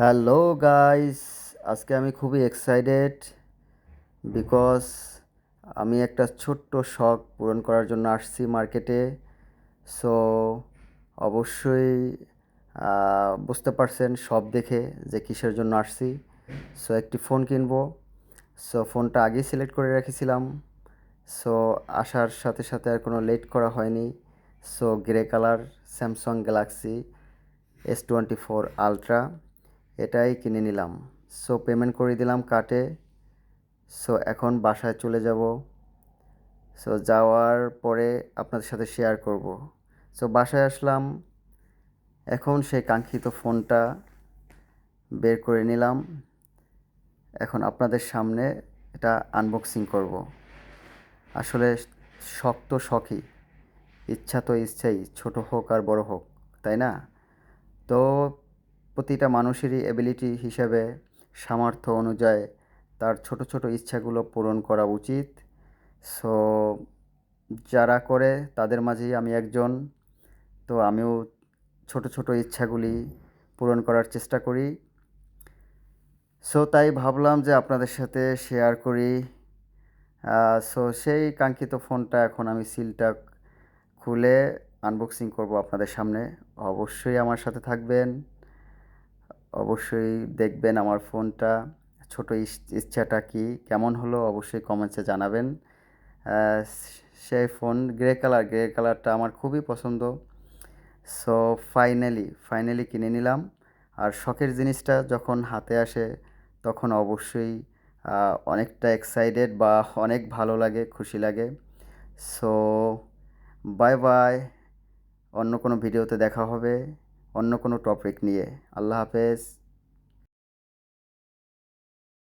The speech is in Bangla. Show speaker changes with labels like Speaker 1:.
Speaker 1: হ্যালো গাইস, আজকে আমি খুবই এক্সাইটেড বিকজ আমি একটা ছোট্ট শখ পূরণ করার জন্য আসছি মার্কেটে। সো অবশ্যই বুঝতে পারছেন সব দেখে যে কিসের জন্য আসছি। সো একটি ফোন কিনবো। সো ফোনটা আগেই সিলেক্ট করে রেখেছিলাম। সো আসার সাথে সাথে আর কোনো লেট করা হয়নি। So grey colour Samsung Galaxy S24 Ultra এটাই কিনে নিলাম। সো পেমেন্ট করে দিলাম কার্ডে। সো এখন বাসায় চলে যাব। সো যাওয়ার পরে আপনাদের সাথে শেয়ার করব। সো বাসায় আসলাম, এখন সেই কাঙ্ক্ষিত ফোনটা বের করে নিলাম। এখন আপনাদের সামনে এটা আনবক্সিং করব। আসলে শখ তো শখই, ইচ্ছা তো ইচ্ছাই, ছোট হোক আর বড় হোক, তাই না? তো প্রতিটা মানুষেরই এবিলিটি হিসেবে সামর্থ্য অনুযায়ী তার ছোট ছোট ইচ্ছাগুলো পূরণ করা উচিত। সো যারা করে তাদের মাঝেই আমি একজন। তো আমিও ছোট ছোট ইচ্ছাগুলি পূরণ করার চেষ্টা করি। সো তাই ভাবলাম যে আপনাদের সাথে শেয়ার করি। সো সেই কাঙ্ক্ষিত ফোনটা এখন আমি সিলটা খুলে আনবক্সিং করব আপনাদের সামনে। অবশ্যই আমার সাথে থাকবেন, অবশ্যই দেখবেন আমার ফোনটা। ছোট ইচ্ছাটা কি কেমন হলো অবশ্যই কমেন্টসে জানাবেন। আহ, সেই ফোন গ্রে কালারটা আমার খুবই পছন্দ। সো ফাইনালি কিনে নিলাম। আর শখের জিনিসটা যখন হাতে আসে তখন অবশ্যই অনেকটা এক্সাইটেড বা অনেক ভালো লাগে, খুশি লাগে। সো বাই বাই, অন্য কোনো ভিডিওতে দেখা হবে অন্য কোনো টপিক নিয়ে। আল্লাহ হাফেজ।